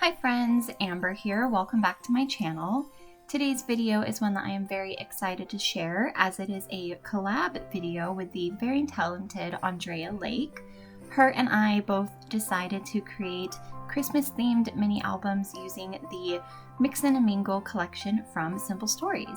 Hi friends, Amber here. Welcome back to my channel. Today's video is one that I am very excited to share as it is a collab video with the very talented Andrea Lake. Her and I both decided to create Christmas themed mini albums using the Mix and Mingle collection from Simple Stories.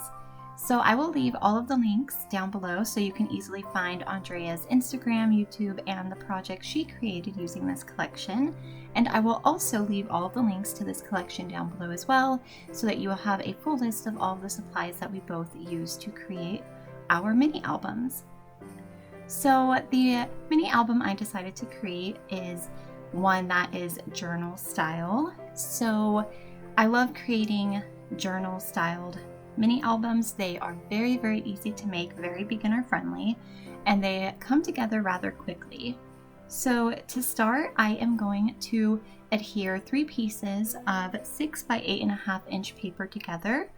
So I will leave all of the links down below so you can easily find Andrea's Instagram, YouTube, and the project she created using this collection. And I will also leave all of the links to this collection down below as well so that you will have a full list of all of the supplies that we both use to create our mini albums. So the mini album I decided to create is one that is journal style. So I love creating journal styled mini albums. They are very, very easy to make, very beginner friendly, and they come together rather quickly. So to start, I am going to adhere 3 pieces of 6 by 8.5 inch paper together.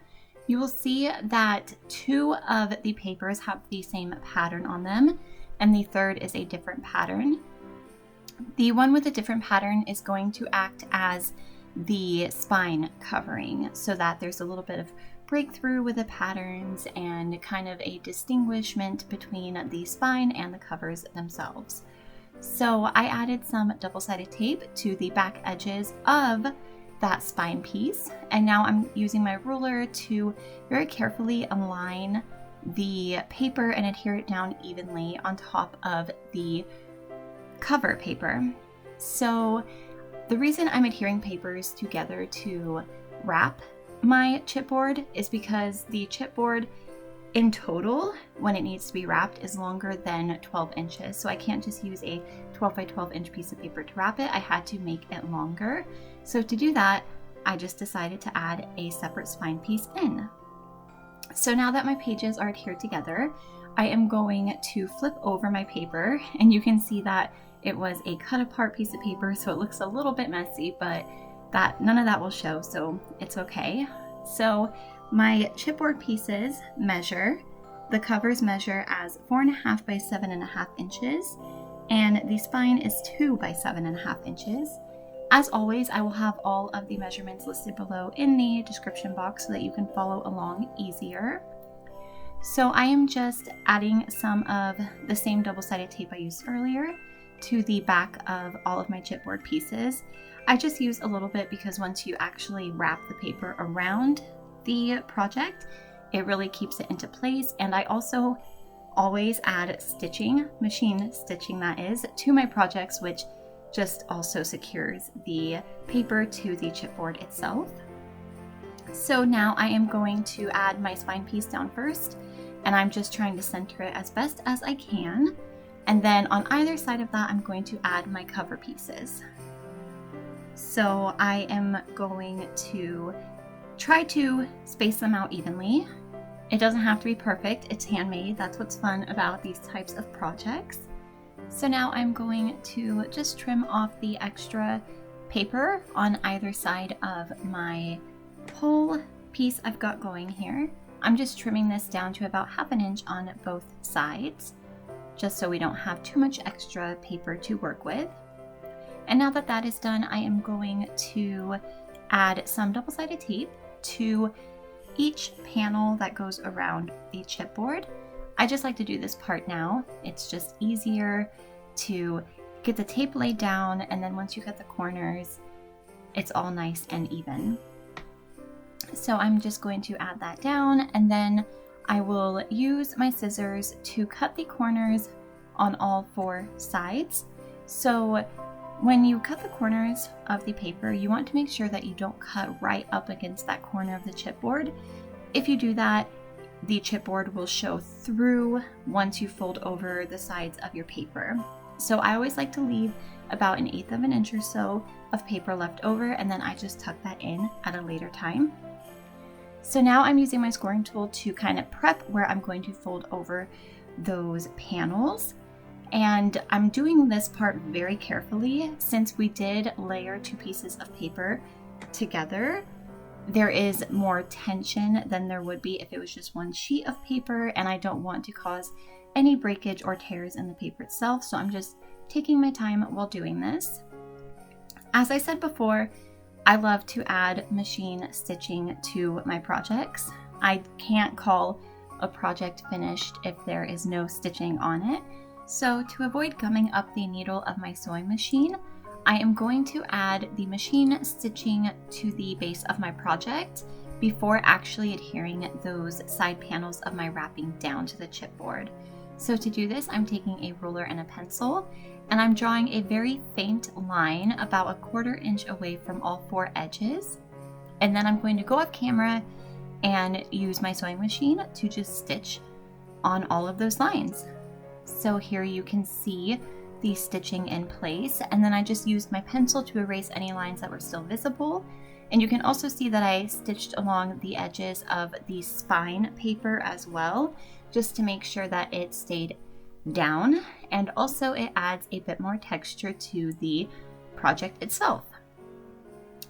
You will see that 2 of the papers have the same pattern on them, and the third is a different pattern. The one with a different pattern is going to act as the spine covering so that there's a little bit of breakthrough with the patterns and kind of a distinguishment between the spine and the covers themselves. So I added some double-sided tape to the back edges of that spine piece, and now I'm using my ruler to very carefully align the paper and adhere it down evenly on top of the cover paper. So the reason I'm adhering papers together to wrap my chipboard is because the chipboard in total, when it needs to be wrapped, is longer than 12 inches. So I can't just use a 12 by 12 inch piece of paper to wrap it. I had to make it longer. So to do that, I just decided to add a separate spine piece in. So now that my pages are adhered together, I am going to flip over my paper, and you can see that it was a cut apart piece of paper, so it looks a little bit messy, but none of that will show, so it's okay. So my chipboard pieces measure, the covers measure as 4.5 by 7.5 inches, and the spine is 2 by 7.5 inches. As always, I will have all of the measurements listed below in the description box so that you can follow along easier. So I am just adding some of the same double-sided tape I used earlier to the back of all of my chipboard pieces. I just use a little bit because once you actually wrap the paper around the project, it really keeps it into place. And I also always add stitching, machine stitching that is, to my projects, which just also secures the paper to the chipboard itself. So now I am going to add my spine piece down first, and I'm just trying to center it as best as I can. And then on either side of that, I'm going to add my cover pieces. So I am going to try to space them out evenly. It doesn't have to be perfect, it's handmade. That's what's fun about these types of projects. So now I'm going to just trim off the extra paper on either side of my whole piece I've got going here. I'm just trimming this down to about 1/2 inch on both sides, just so we don't have too much extra paper to work with. And now that that is done, I am going to add some double-sided tape to each panel that goes around the chipboard. I just like to do this part now. It's just easier to get the tape laid down, and then once you cut the corners, it's all nice and even. So I'm just going to add that down, and then I will use my scissors to cut the corners on all 4 sides. So when you cut the corners of the paper, you want to make sure that you don't cut right up against that corner of the chipboard. If you do that, the chipboard will show through once you fold over the sides of your paper. So I always like to leave about 1/8 of an inch or so of paper left over, and then I just tuck that in at a later time. So now I'm using my scoring tool to kind of prep where I'm going to fold over those panels. And I'm doing this part very carefully since we did layer 2 pieces of paper together. There is more tension than there would be if it was just one sheet of paper, and I don't want to cause any breakage or tears in the paper itself, so I'm just taking my time while doing this. As I said before, I love to add machine stitching to my projects. I can't call a project finished if there is no stitching on it. So to avoid gumming up the needle of my sewing machine, I am going to add the machine stitching to the base of my project before actually adhering those side panels of my wrapping down to the chipboard. So to do this, I'm taking a ruler and a pencil, and I'm drawing a very faint line about a 1/4 inch away from all 4 edges. And then I'm going to go off camera and use my sewing machine to just stitch on all of those lines. So here you can see the stitching in place, and then I just used my pencil to erase any lines that were still visible. And you can also see that I stitched along the edges of the spine paper as well, just to make sure that it stayed down, and also it adds a bit more texture to the project itself.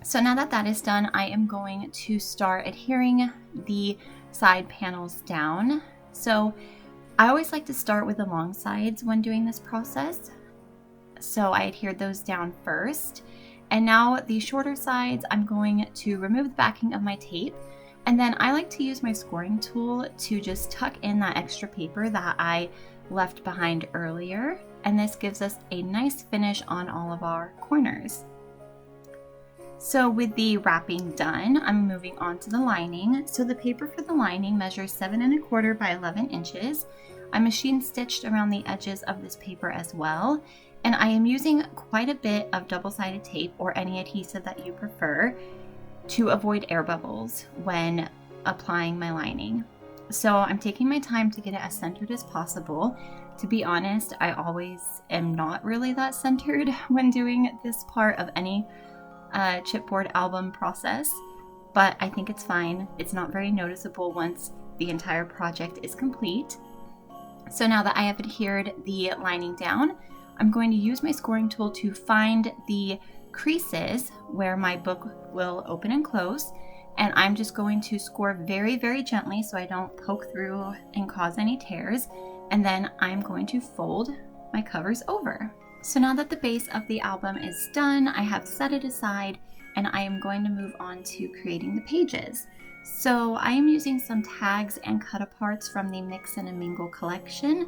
So now that that is done, I am going to start adhering the side panels down. So I always like to start with the long sides when doing this process. So I adhered those down first. And now the shorter sides, I'm going to remove the backing of my tape. And then I like to use my scoring tool to just tuck in that extra paper that I left behind earlier. And this gives us a nice finish on all of our corners. So with the wrapping done, I'm moving on to the lining. So the paper for the lining measures 7 1/4 by 11 inches. I machine stitched around the edges of this paper as well. And I am using quite a bit of double-sided tape or any adhesive that you prefer to avoid air bubbles when applying my lining. So I'm taking my time to get it as centered as possible. To be honest, I always am not really that centered when doing this part of any chipboard album process, but I think it's fine. It's not very noticeable once the entire project is complete. So now that I have adhered the lining down, I'm going to use my scoring tool to find the creases where my book will open and close, and I'm just going to score very, very gently so I don't poke through and cause any tears, and then I'm going to fold my covers over. So now that the base of the album is done, I have set it aside, and I am going to move on to creating the pages. So I am using some tags and cut-aparts from the Mix and a Mingle collection.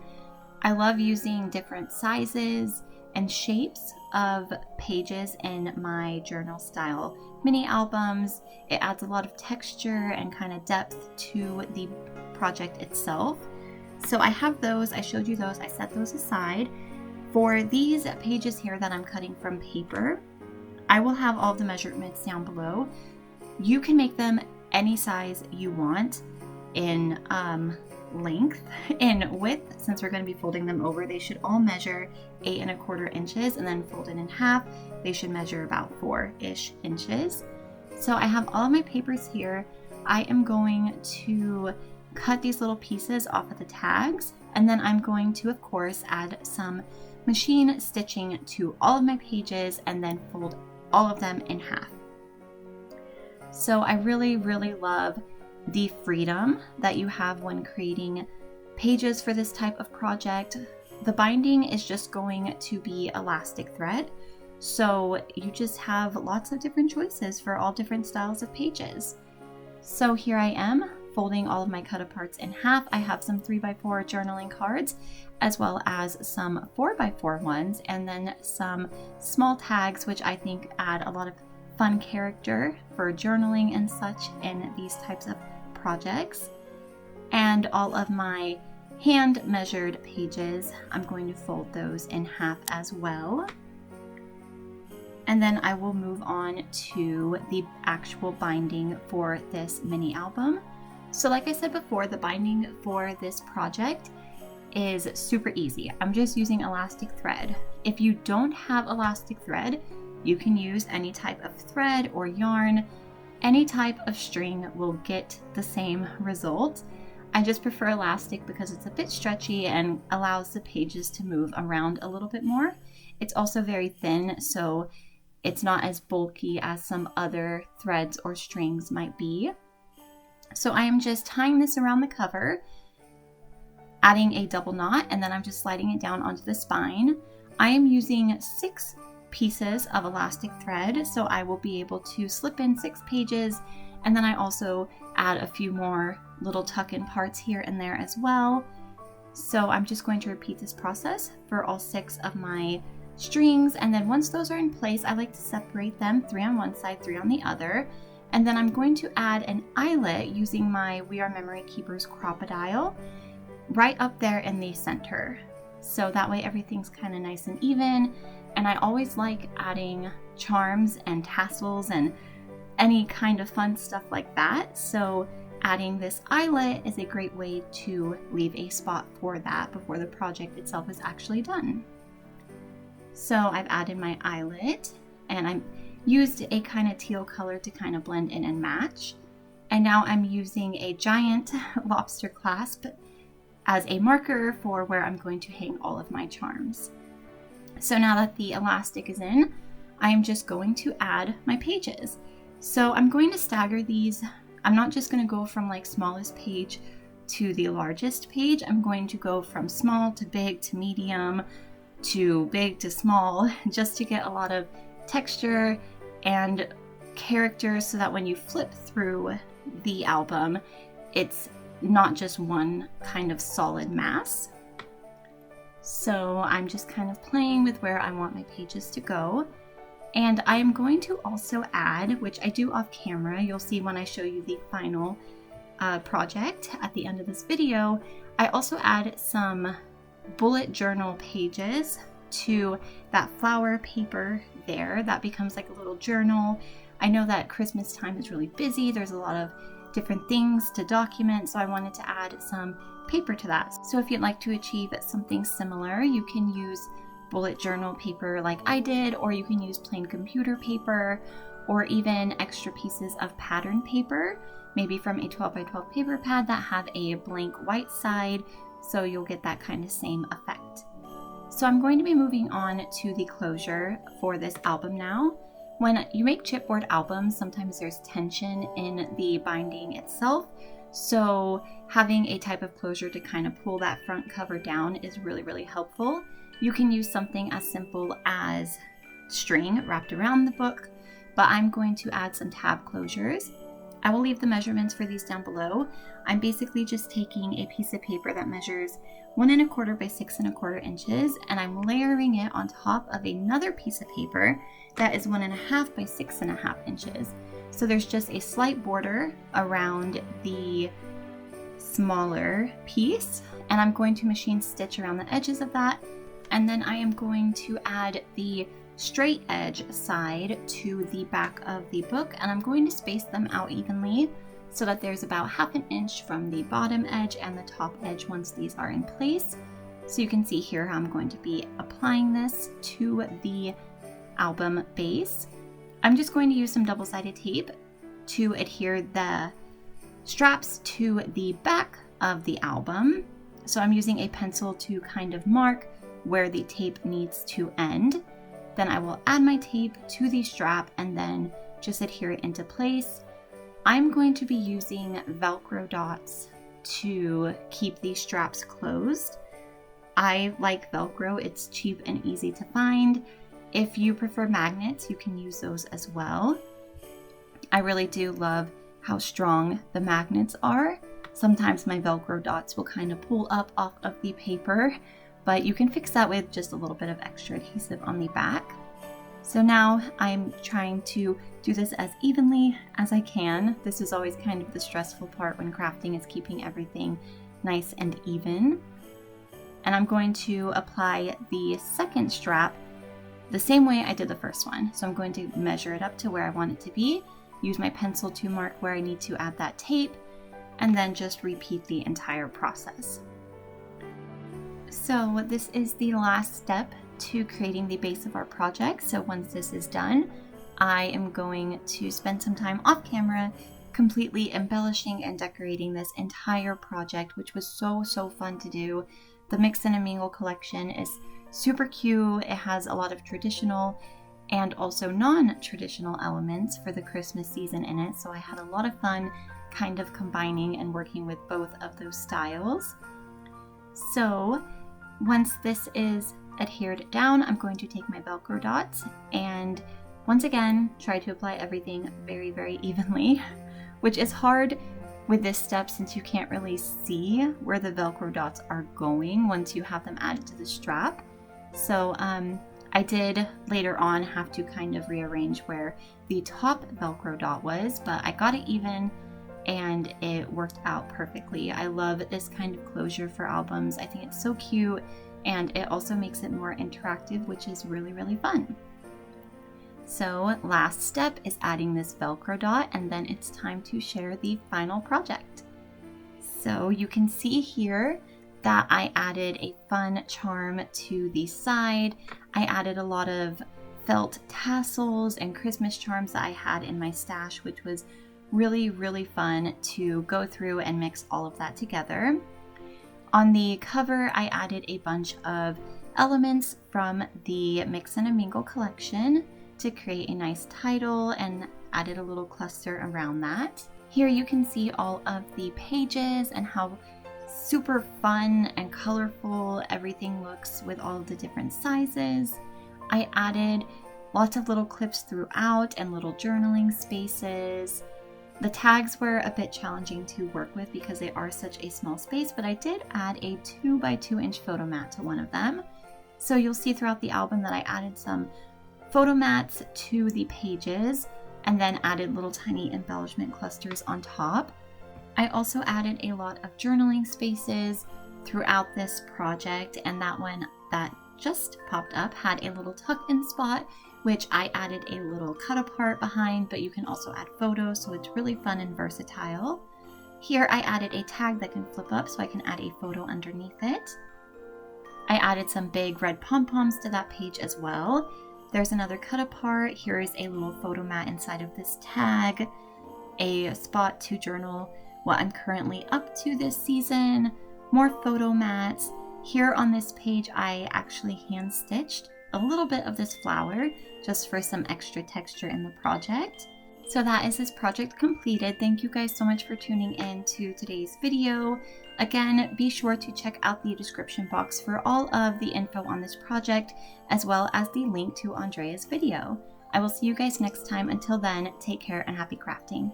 I love using different sizes and shapes of pages in my journal style mini albums. It adds a lot of texture and kind of depth to the project itself. So I have those, I showed you those, I set those aside. For these pages here that I'm cutting from paper, I will have all of the measurements down below. You can make them any size you want in length. In width, since we're going to be folding them over, they should all measure 8 1/4 inches, and then folded in half, they should measure about 4-ish inches. So I have all of my papers here. I am going to cut these little pieces off of the tags, and then I'm going to, of course, add some machine stitching to all of my pages and then fold all of them in half. So I really, really love the freedom that you have when creating pages for this type of project. The binding is just going to be elastic thread, so you just have lots of different choices for all different styles of pages. So here I am folding all of my cut aparts in half. I have some 3x4 journaling cards, as well as some 4x4 ones, and then some small tags, which I think add a lot of fun character for journaling and such in these types of projects. And all of my hand measured pages, I'm going to fold those in half as well. And then I will move on to the actual binding for this mini album. So like I said before, the binding for this project is super easy. I'm just using elastic thread. If you don't have elastic thread, you can use any type of thread or yarn. Any type of string will get the same result. I just prefer elastic because it's a bit stretchy and allows the pages to move around a little bit more. It's also very thin, so it's not as bulky as some other threads or strings might be. So I am just tying this around the cover, adding a double knot, and then I'm just sliding it down onto the spine. I am using 6 pieces of elastic thread, so I will be able to slip in 6 pages, and then I also add a few more little tuck-in parts here and there as well. So I'm just going to repeat this process for all 6 of my strings, and then once those are in place, I like to separate them, 3 on one side, 3 on the other, and then I'm going to add an eyelet using my We Are Memory Keepers Crocodile right up there in the center. So that way everything's kind of nice and even, and I always like adding charms and tassels and any kind of fun stuff like that. So adding this eyelet is a great way to leave a spot for that before the project itself is actually done. So I've added my eyelet, and I used a kind of teal color to kind of blend in and match. And now I'm using a giant lobster clasp as a marker for where I'm going to hang all of my charms. So now that the elastic is in, I am just going to add my pages. So I'm going to stagger these. I'm not just going to go from like smallest page to the largest page. I'm going to go from small to big to medium to big to small, just to get a lot of texture and character, so that when you flip through the album, it's not just one kind of solid mass. So I'm just kind of playing with where I want my pages to go. And I am going to also add, which I do off camera, you'll see when I show you the final project at the end of this video, I also add some bullet journal pages to that flower paper there. That becomes like a little journal. I know that Christmas time is really busy. There's a lot of different things to document, so I wanted to add some paper to that. So if you'd like to achieve something similar, you can use bullet journal paper like I did, or you can use plain computer paper, or even extra pieces of pattern paper, maybe from a 12 by 12 paper pad that have a blank white side, so you'll get that kind of same effect. So I'm going to be moving on to the closure for this album now. When you make chipboard albums, sometimes there's tension in the binding itself, so having a type of closure to kind of pull that front cover down is really, really helpful. You can use something as simple as string wrapped around the book, but I'm going to add some tab closures. I will leave the measurements for these down below. I'm basically just taking a piece of paper that measures 1 1/4 by 6 1/4 inches, and I'm layering it on top of another piece of paper that is 1 1/2 by 6 1/2 inches. So there's just a slight border around the smaller piece, and I'm going to machine stitch around the edges of that, and then I am going to add the straight edge side to the back of the book, and I'm going to space them out evenly so that there's about 1/2 inch from the bottom edge and the top edge once these are in place. So you can see here how I'm going to be applying this to the album base. I'm just going to use some double-sided tape to adhere the straps to the back of the album. So I'm using a pencil to kind of mark where the tape needs to end. Then I will add my tape to the strap and then just adhere it into place. I'm going to be using Velcro dots to keep these straps closed. I like Velcro, it's cheap and easy to find. If you prefer magnets, you can use those as well. I really do love how strong the magnets are. Sometimes my Velcro dots will kind of pull up off of the paper, but you can fix that with just a little bit of extra adhesive on the back. So now I'm trying to do this as evenly as I can. This is always kind of the stressful part when crafting, is keeping everything nice and even. And I'm going to apply the second strap the same way I did the first one. So I'm going to measure it up to where I want it to be, use my pencil to mark where I need to add that tape, and then just repeat the entire process. So this is the last step to creating the base of our project. So once this is done, I am going to spend some time off camera completely embellishing and decorating this entire project, which was so fun to do. The Mix and Mingle collection is super cute. It has a lot of traditional and also non-traditional elements for the Christmas season in it, so I had a lot of fun kind of combining and working with both of those styles. So once this is adhered down, I'm going to take my Velcro dots and once again try to apply everything very, very evenly, which is hard with this step since you can't really see where the Velcro dots are going once you have them added to the strap. So I did later on have to kind of rearrange where the top Velcro dot was, but I got it even and it worked out perfectly. I love this kind of closure for albums. I think it's so cute and it also makes it more interactive, which is really, really fun. So last step is adding this Velcro dot and then it's time to share the final project. So you can see here that I added a fun charm to the side. I added a lot of felt tassels and Christmas charms that I had in my stash, which was really, really fun to go through and mix all of that together. On the cover, I added a bunch of elements from the Mix and a Mingle collection to create a nice title and added a little cluster around that. Here you can see all of the pages and how super fun and colorful everything looks with all of the different sizes. I added lots of little clips throughout and little journaling spaces. The tags were a bit challenging to work with because they are such a small space, but I did add a 2 by 2 inch photo mat to one of them. So you'll see throughout the album that I added some photo mats to the pages and then added little tiny embellishment clusters on top. I also added a lot of journaling spaces throughout this project, and that one that just popped up had a little tuck-in spot, which I added a little cut apart behind, but you can also add photos, so it's really fun and versatile. Here I added a tag that can flip up so I can add a photo underneath it. I added some big red pom-poms to that page as well. There's another cut apart. Here is a little photo mat inside of this tag, a spot to journal what I'm currently up to this season, more photo mats. Here on this page, I actually hand stitched a little bit of this flower just for some extra texture in the project. So that is this project completed. Thank you guys so much for tuning in to today's video. Again, be sure to check out the description box for all of the info on this project, as well as the link to Andrea's video. I will see you guys next time. Until then, take care and happy crafting.